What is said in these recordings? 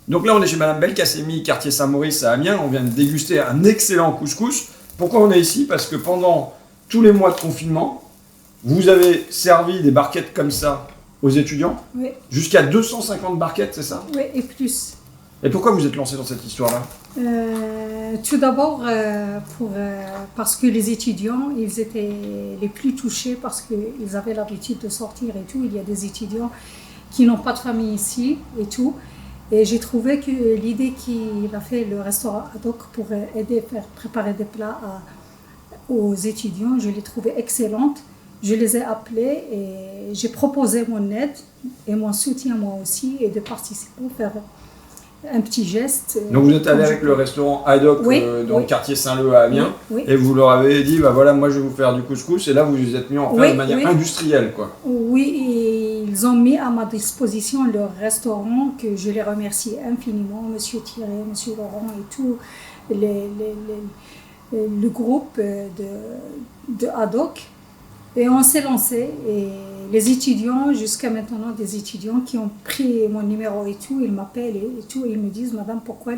Donc là, on est chez Madame Belkacemi, quartier Saint-Maurice à Amiens. On vient de déguster un excellent couscous. Pourquoi on est ici? Parce que pendant tous les mois de confinement, vous avez servi des barquettes comme ça aux étudiants. Oui, Jusqu'à 250 barquettes, c'est ça? oui, et plus. Et pourquoi vous êtes lancé dans cette histoire-là? Tout d'abord, parce que les étudiants, ils étaient les plus touchés parce qu'ils avaient l'habitude de sortir et tout. Il y a des étudiants qui n'ont pas de famille ici et tout. Et j'ai trouvé que l'idée qu'il a fait le restaurant ad hoc pour aider, faire préparer des plats aux étudiants, je l'ai trouvée excellente. Je les ai appelés et j'ai proposé mon aide et mon soutien moi aussi et de participer, faire un petit geste. Donc vous êtes allé comme avec le restaurant ad hoc Oui, dans le oui. quartier Saint-Leu à Amiens. Oui, Et vous leur avez dit, bah voilà, moi je vais vous faire du couscous. Et là, vous vous êtes mis en faire Oui, de manière oui. industrielle, quoi. oui, et ils ont mis à ma disposition leur restaurant que je les remercie infiniment, Monsieur Thierry, Monsieur Laurent et tout le groupe de ad hoc. Et on s'est lancé et les étudiants, jusqu'à maintenant, des étudiants qui ont pris mon numéro et tout, ils m'appellent et tout, et ils me disent, Madame, pourquoi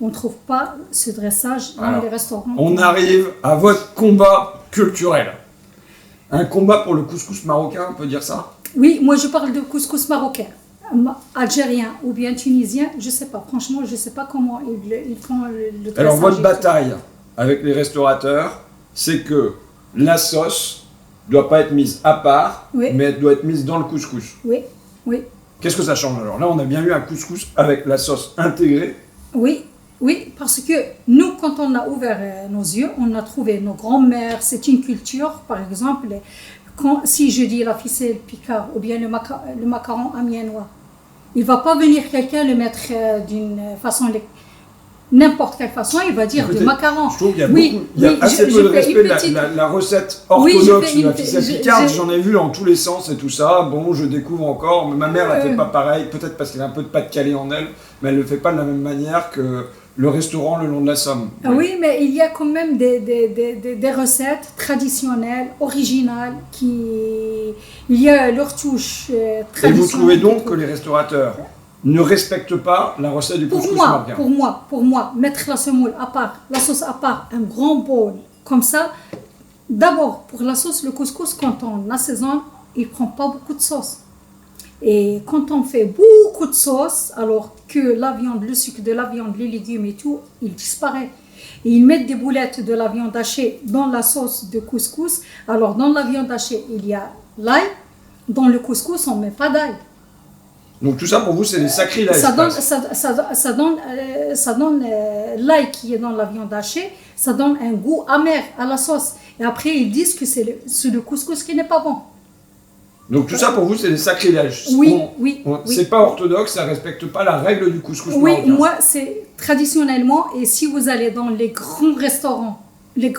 on ne trouve pas ce dressage dans Alors, les restaurants? On arrive à votre combat culturel. Un combat pour le couscous marocain, on peut dire ça? Oui, moi je parle de couscous marocain, algérien ou bien tunisien, je ne sais pas. Franchement, je ne sais pas comment ils font le dressage. Alors votre et bataille avec les restaurateurs, c'est que la sauce ne doit pas être mise à part, Oui. mais elle doit être mise dans le couscous. tout. Oui, oui, Qu'est-ce que ça change alors? Là, on a bien eu un couscous avec la sauce intégrée. oui, oui, parce que nous, quand on a ouvert nos yeux, on a trouvé nos grands-mères, c'est une culture, par exemple, si je dis la ficelle picard ou bien le macaron amiénois, il ne va pas venir quelqu'un le mettre d'une façon, n'importe quelle façon, il va dire Écoutez, du macaron. Je trouve qu'il y a, Oui, beaucoup, il y a oui, assez je peu de fais respect une de petite- la recette Oui, je orthodoxe fais de la une- ficelle je- picarde. je- J'en ai vu dans tous les sens et tout ça. Bon, je découvre encore. Mais ma mère ne fait Euh. pas pareil. Peut-être parce qu'elle a un peu de Pas-de-Calais en elle. Mais elle ne le fait pas de la même manière que le restaurant le long de la Somme. Oui, mais il y a quand même des recettes traditionnelles, originales, il y a leur touche Et traditionnelle. vous trouvez donc que les restaurateurs ne respectent pas la recette du couscous marocain? Pour moi, mettre la semoule à part, la sauce à part, un grand bol, comme ça, d'abord, pour la sauce, le couscous, quand on assaisonne, il ne prend pas beaucoup de sauce. Et quand on fait beaucoup de sauce, alors que la viande, le sucre de la viande, les légumes et tout, il disparaît. Et ils mettent des boulettes de la viande hachée dans la sauce de couscous. Alors dans la viande hachée, il y a l'ail. Dans le couscous, on ne met pas d'ail. Donc tout ça pour vous, c'est des sacrilèges. Ça donne l'ail qui est dans la viande hachée, ça donne un goût amer à la sauce. Et après, ils disent que c'est le couscous qui n'est pas bon. Donc tout ça pour vous, c'est des sacrilèges. Oui, oui. C'est pas orthodoxe, ça respecte pas la règle du couscous Oui, marocain. moi, c'est traditionnellement, et si vous allez dans les grands restaurants, les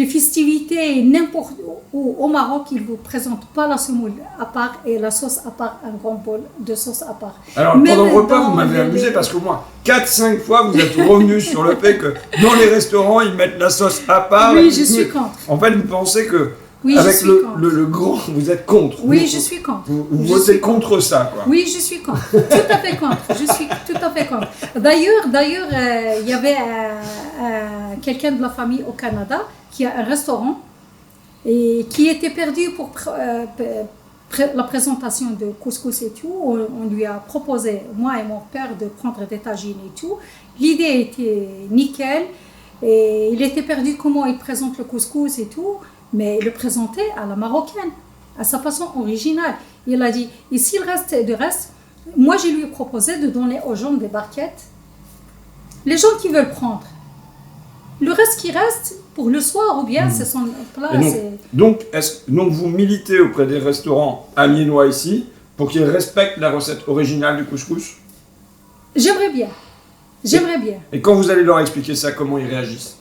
festivités, n'importe où au Maroc, ils ne vous présentent pas la semoule à part et la sauce à part, un grand bol de sauce à part. Alors Même pendant le repas, dans vous m'avez les- amusé parce qu'au moins 4-5 fois, vous êtes revenu sur le fait que dans les restaurants, ils mettent la sauce à part. Oui, Et je vous- suis contre. En fait, vous pensez que Oui, je avec suis le, contre. le grand, vous êtes contre. Oui, Vous- je suis contre. Vous Je votez suis contre ça, quoi. Oui, je suis contre. Tout à fait contre. Je suis tout à fait contre. D'ailleurs, il y avait quelqu'un de la famille au Canada qui a un restaurant et qui était perdu pour la présentation de couscous et tout. On lui a proposé, moi et mon père, de prendre des tagines et tout. L'idée était nickel. Et il était perdu comment il présente le couscous et tout, mais il le présentait à la marocaine, à sa façon originale. Il a dit, et s'il reste du reste, moi je lui ai proposé de donner aux gens des barquettes, les gens qui veulent prendre. Le reste qui reste, pour le soir ou bien, c'est son plat. Et donc vous militez auprès des restaurants amiénois ici pour qu'ils respectent la recette originale du couscous? J'aimerais bien. J'aimerais bien. Et quand vous allez leur expliquer ça, comment ils réagissent?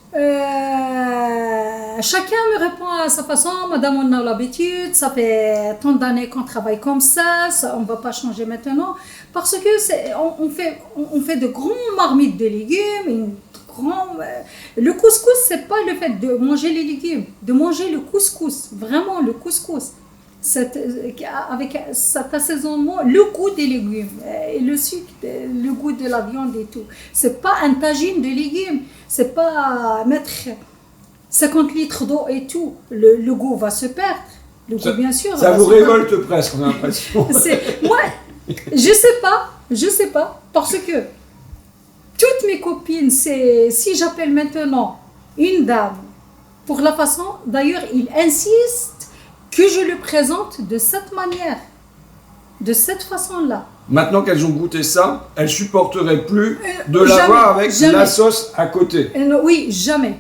Chacun me répond à sa façon. Madame, on a l'habitude, ça fait tant d'années qu'on travaille comme ça, on ne va pas changer maintenant. Parce que on fait de grands marmites de légumes. Le couscous, c'est pas le fait de manger les légumes, de manger le couscous, vraiment le couscous. avec cet assaisonnement, le goût des légumes et le sucre, le goût de la viande et tout. C'est pas un tagine de légumes, c'est pas mettre 50 litres d'eau et tout. Le goût va se perdre. Le goût, bien sûr. Ça vous révolte presque, on a l'impression. Moi, je sais pas, parce que toutes mes copines, si j'appelle maintenant une dame, pour la façon, d'ailleurs, ils insistent que je le présente de cette manière, de cette façon-là. Maintenant qu'elles ont goûté ça, elles supporteraient plus de l'avoir avec la sauce à côté. Non, oui, jamais.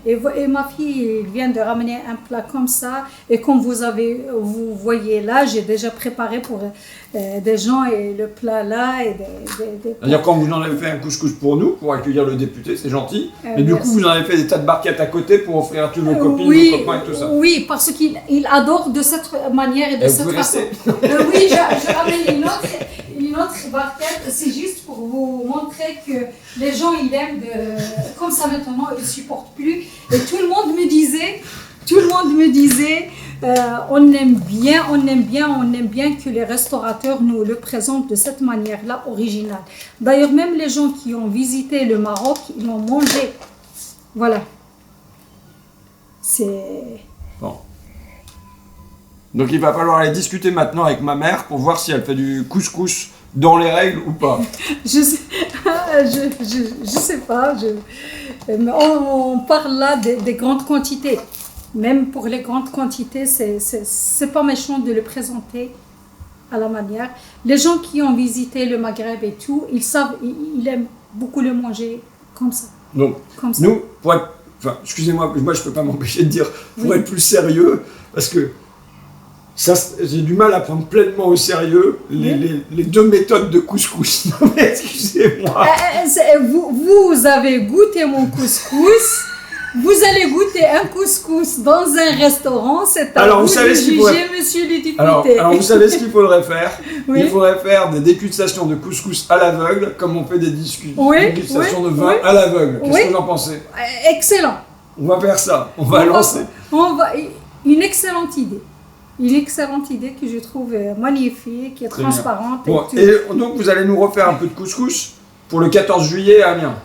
Et ma fille vient de ramener un plat comme ça. Et comme vous voyez là, j'ai déjà préparé pour des gens et le plat là. C'est-à-dire quand vous en avez fait un couscous pour nous, pour accueillir le député, c'est gentil. Mais du coup, vous en avez fait des tas de barquettes à côté pour offrir à tous vos copines, vos copains et tout ça. Oui, parce qu'il adore de cette manière et de cette façon. Oui, je ramène une autre barquette, c'est juste pour vous montrer que les gens, ils aiment comme ça maintenant, ils ne supportent plus. Et tout le monde me disait, on aime bien que les restaurateurs nous le présentent de cette manière-là, originale. D'ailleurs, même les gens qui ont visité le Maroc, ils l'ont mangé. Voilà. C'est... Bon. Donc il va falloir aller discuter maintenant avec ma mère pour voir si elle fait du couscous dans les règles ou pas. Je sais pas. On parle là des grandes quantités. Même pour les grandes quantités, c'est pas méchant de le présenter à la manière. Les gens qui ont visité le Maghreb et tout, ils savent, ils aiment beaucoup le manger comme ça. Donc, nous, pour être, enfin, excusez-moi, moi je peux pas m'empêcher de dire, pour être plus sérieux, parce que j'ai du mal à prendre pleinement au sérieux les deux méthodes de couscous. Non mais excusez-moi. Vous avez goûté mon couscous. Vous allez goûter un couscous dans un restaurant. C'est à vous de juger, monsieur le député. Alors, vous savez ce qu'il faudrait faire? Oui. Il faudrait faire des dégustations de couscous à l'aveugle, comme on fait des dégustations de vin à l'aveugle. Qu'est-ce que vous en pensez? Excellent. On va faire ça. On va lancer. Une excellente idée. Une excellente idée que je trouve magnifique, qui est transparente. Bon, et donc, vous allez nous refaire un peu de couscous pour le 14 juillet à Amiens.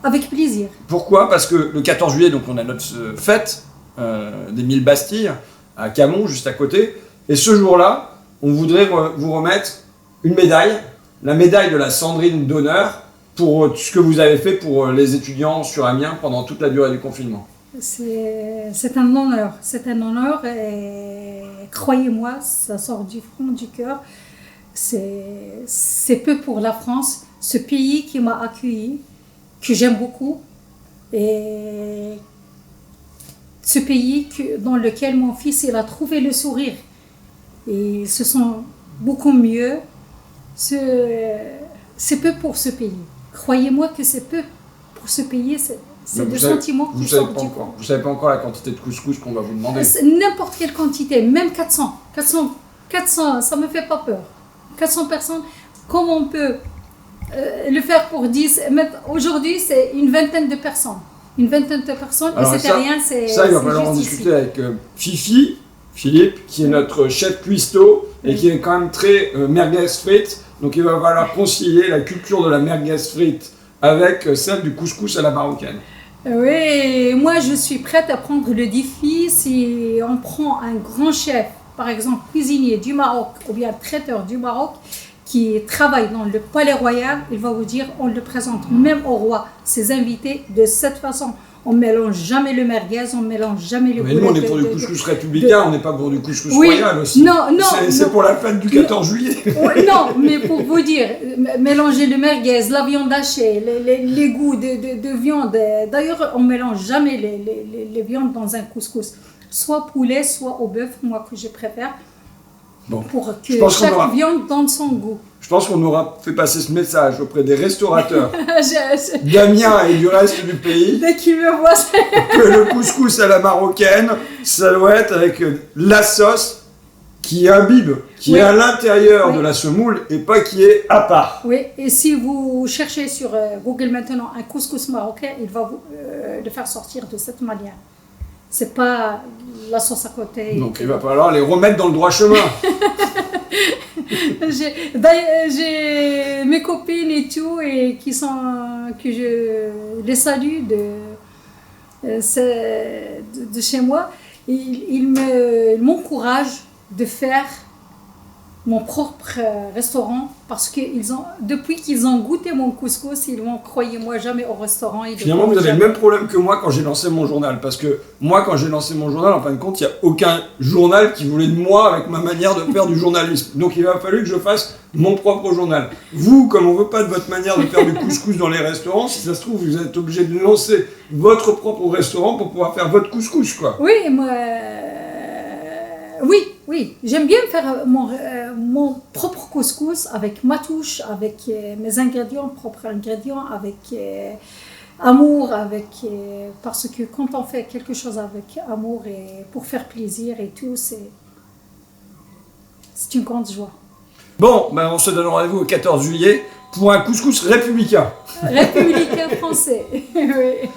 Avec plaisir. Pourquoi? Parce que le 14 juillet, donc on a notre fête des 1000 Bastilles à Camon, juste à côté. Et ce jour-là, on voudrait vous remettre une médaille, la médaille de la Sandrine d'honneur, pour ce que vous avez fait pour les étudiants sur Amiens pendant toute la durée du confinement. C'est un honneur et croyez-moi, ça sort du fond du cœur. C'est peu pour la France, ce pays qui m'a accueilli, que j'aime beaucoup, et ce pays dans lequel mon fils il a trouvé le sourire. Et ils se sont beaucoup mieux. C'est peu pour ce pays. Croyez-moi que c'est peu pour ce pays. C'est le sentiment qui sort du corps. Vous ne savez pas encore la quantité de couscous qu'on va vous demander? N'importe quelle quantité, même 400, ça ne me fait pas peur. 400 personnes, comment on peut le faire pour 10? Aujourd'hui, c'est une vingtaine de personnes. Une vingtaine de personnes, alors et c'était rien, c'est ça, il va falloir en discuter avec Philippe, qui est notre chef cuistot et qui est quand même très merguez frites. Donc il va falloir concilier la culture de la merguez frite avec celle du couscous à la marocaine. Oui, moi je suis prête à prendre le défi si on prend un grand chef, par exemple cuisinier du Maroc ou bien traiteur du Maroc, qui travaille dans le palais royal, il va vous dire, on le présente même au roi, ses invités, de cette façon. On ne mélange jamais le merguez, on ne mélange jamais le... Mais nous, on est pour du couscous républicain, on n'est pas pour du couscous royal aussi. Non, c'est pour la fête du 14 juillet. Non, mais pour vous dire, mélanger le merguez, la viande hachée, les goûts de viande. D'ailleurs, on ne mélange jamais les viandes dans un couscous. Soit poulet, soit au bœuf, moi que je préfère. Bon. Pour que chaque viande donne son goût. Je pense qu'on aura fait passer ce message auprès des restaurateurs d'Amiens et du reste du pays. Dès qu'ils me voient, que le couscous à la marocaine, ça doit être avec la sauce qui imbibe, qui est à l'intérieur de la semoule et pas qui est à part. Oui, et si vous cherchez sur Google maintenant un couscous marocain, il va vous le faire sortir de cette manière. c'est pas la sauce à côté. Donc il va falloir les remettre dans le droit chemin. J'ai mes copines et tout, et que je les salue de chez moi. Ils m'encouragent de faire mon propre restaurant, parce que depuis qu'ils ont goûté mon couscous, ils m'ont, croyez-moi, jamais au restaurant. Finalement, vous avez le même problème que moi quand j'ai lancé mon journal, parce que moi, quand j'ai lancé mon journal, en fin de compte, il n'y a aucun journal qui voulait de moi avec ma manière de faire du journalisme. Donc il a fallu que je fasse mon propre journal. Vous, comme on ne veut pas de votre manière de faire du couscous dans les restaurants, si ça se trouve, vous êtes obligé de lancer votre propre restaurant pour pouvoir faire votre couscous, quoi. Oui, moi... Oui, j'aime bien faire mon propre couscous avec ma touche, avec mes ingrédients, propres ingrédients, avec amour, parce que quand on fait quelque chose avec amour et pour faire plaisir et tout, c'est une grande joie. Bon, ben on se donne rendez-vous au 14 juillet pour un couscous républicain. Républicain français, oui.